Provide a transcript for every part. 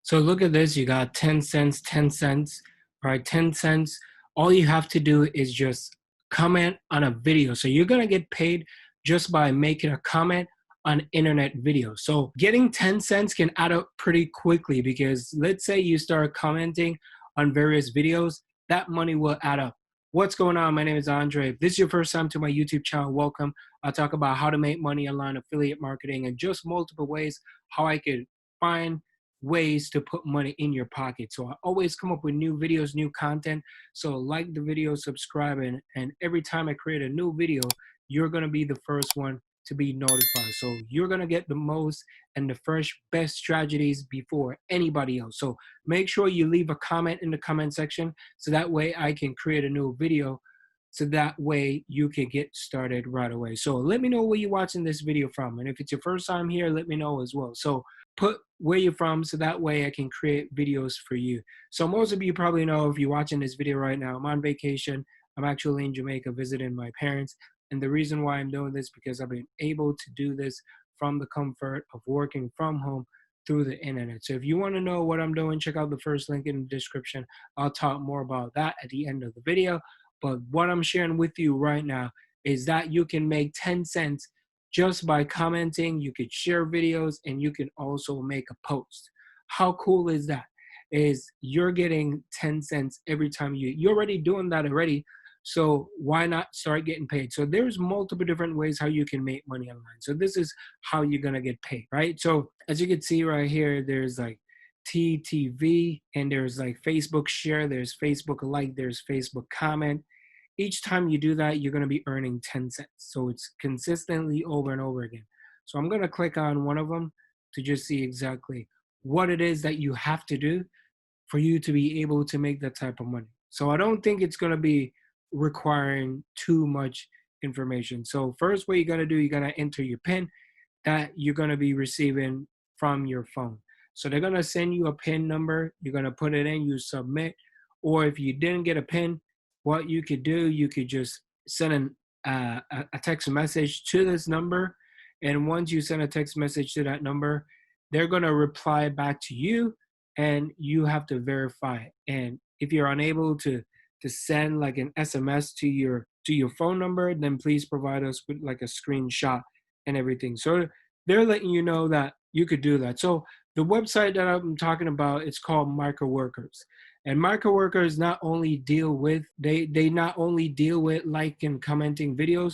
So look at this, you got 10 cents, 10 cents, right? 10 cents. All you have to do is just comment on a video. So you're going to get paid just by making a comment on internet video. So getting 10 cents can add up pretty quickly because let's say you start commenting on various videos, that money will add up. What's going on? My name is Andre. If this is your first time to my YouTube channel, welcome. I'll talk about how to make money online, affiliate marketing, and just multiple ways how I could find ways to put money in your pocket. So I always come up with new videos, new content. So like the video, subscribe, and every time I create a new video, you're going to be the first one to be notified. So you're going to get the most and the fresh best strategies before anybody else. So make sure you leave a comment in the comment section so that way I can create a new video. So that way you can get started right away. So let me know where you're watching this video from. And if it's your first time here, let me know as well. So put where you're from so that way I can create videos for you. So most of you probably know if you're watching this video right now, I'm on vacation. I'm actually in Jamaica visiting my parents. And the reason why I'm doing this because I've been able to do this from the comfort of working from home through the internet. So if you want to know what I'm doing, check out the first link in the description. I'll talk more about that at the end of the video. But what I'm sharing with you right now is that you can make 10 cents just by commenting. You could share videos and you can also make a post. How cool is that? Is you're getting 10 cents every time you're already doing that already. So why not start getting paid? So there's multiple different ways how you can make money online. So this is how you're going to get paid, right? So as you can see right here, there's like TTV and there's like Facebook share, there's Facebook like, there's Facebook comment. Each time you do that, you're going to be earning 10 cents. So it's consistently over and over again. So I'm going to click on one of them to just see exactly what it is that you have to do for you to be able to make that type of money. So I don't think it's going to be requiring too much information. So first, what you're going to do, you're going to enter your PIN that you're going to be receiving from your phone. So they're going to send you a PIN number. You're going to put it in, you submit. Or if you didn't get a PIN, what you could do, you could just send a text message to this number. And once you send a text message to that number, they're going to reply back to you and you have to verify it. And if you're unable to send like an SMS to your phone number, then please provide us with like a screenshot and everything. So they're letting you know that you could do that. So the website that I'm talking about, it's called MicroWorkers. And MicroWorkers not only deal with, they not only deal with like and commenting videos,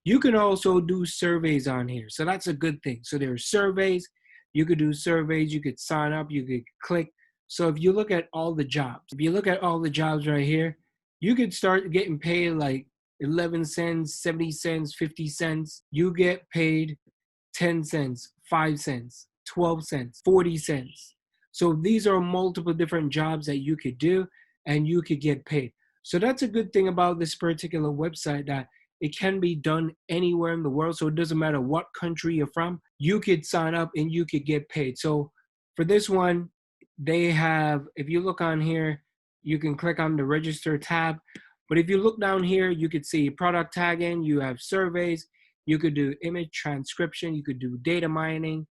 you can also do surveys on here. So that's a good thing. So there are surveys, you could do surveys, you could sign up, you could click. So if you look at all the jobs, right here, you could start getting paid like 11 cents, 70 cents, 50 cents. You get paid 10 cents, 5 cents, 12 cents, 40 cents. So these are multiple different jobs that you could do and you could get paid. So that's a good thing about this particular website, that it can be done anywhere in the world. So it doesn't matter what country you're from, you could sign up and you could get paid. So for this one, they have, if you look on here, you can click on the register tab. But if you look down here, you could see product tagging, you have surveys, you could do image transcription, you could do data mining,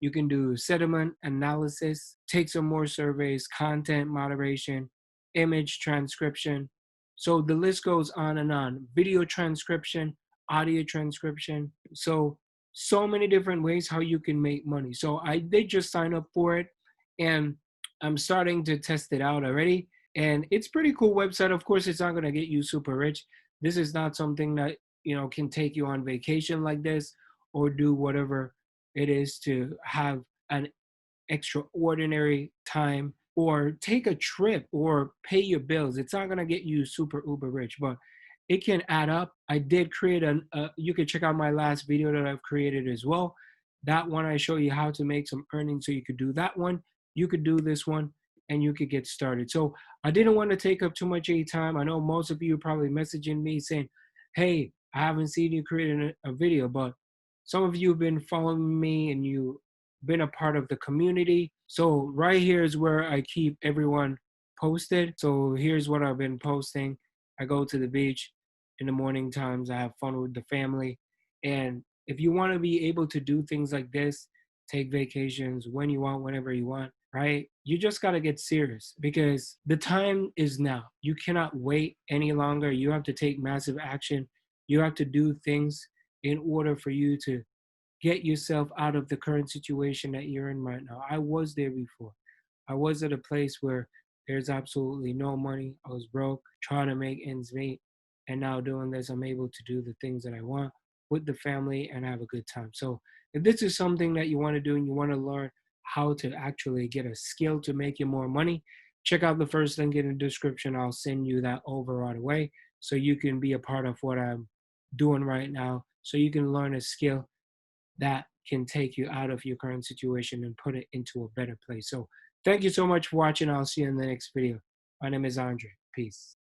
you can do sentiment analysis, take some more surveys, content moderation, image transcription. So the list goes on and on. Video transcription, audio transcription. So many different ways how you can make money. So I did just sign up for it and I'm starting to test it out already. And it's pretty cool website. Of course, it's not going to get you super rich. This is not something that, can take you on vacation like this or do whatever it is to have an extraordinary time or take a trip or pay your bills. It's not going to get you super uber rich, but it can add up. I did create you can check out my last video that I've created as well. That one, I show you how to make some earnings. So you could do that one. You could do this one and you could get started. So I didn't want to take up too much of your time. I know most of you are probably messaging me saying, hey, I haven't seen you create a video, but some of you have been following me and you've been a part of the community. So right here is where I keep everyone posted. So here's what I've been posting. I go to the beach in the morning times. I have fun with the family. And if you want to be able to do things like this, take vacations when you want, whenever you want, right? You just got to get serious because the time is now. You cannot wait any longer. You have to take massive action. You have to do things in order for you to get yourself out of the current situation that you're in right now. I was there before. I was at a place where there's absolutely no money. I was broke, trying to make ends meet. And now doing this, I'm able to do the things that I want with the family and have a good time. So if this is something that you want to do and you want to learn how to actually get a skill to make you more money, check out the first link in the description. I'll send you that over right away so you can be a part of what I'm doing right now. So you can learn a skill that can take you out of your current situation and put it into a better place. So thank you so much for watching. I'll see you in the next video. My name is Andre. Peace.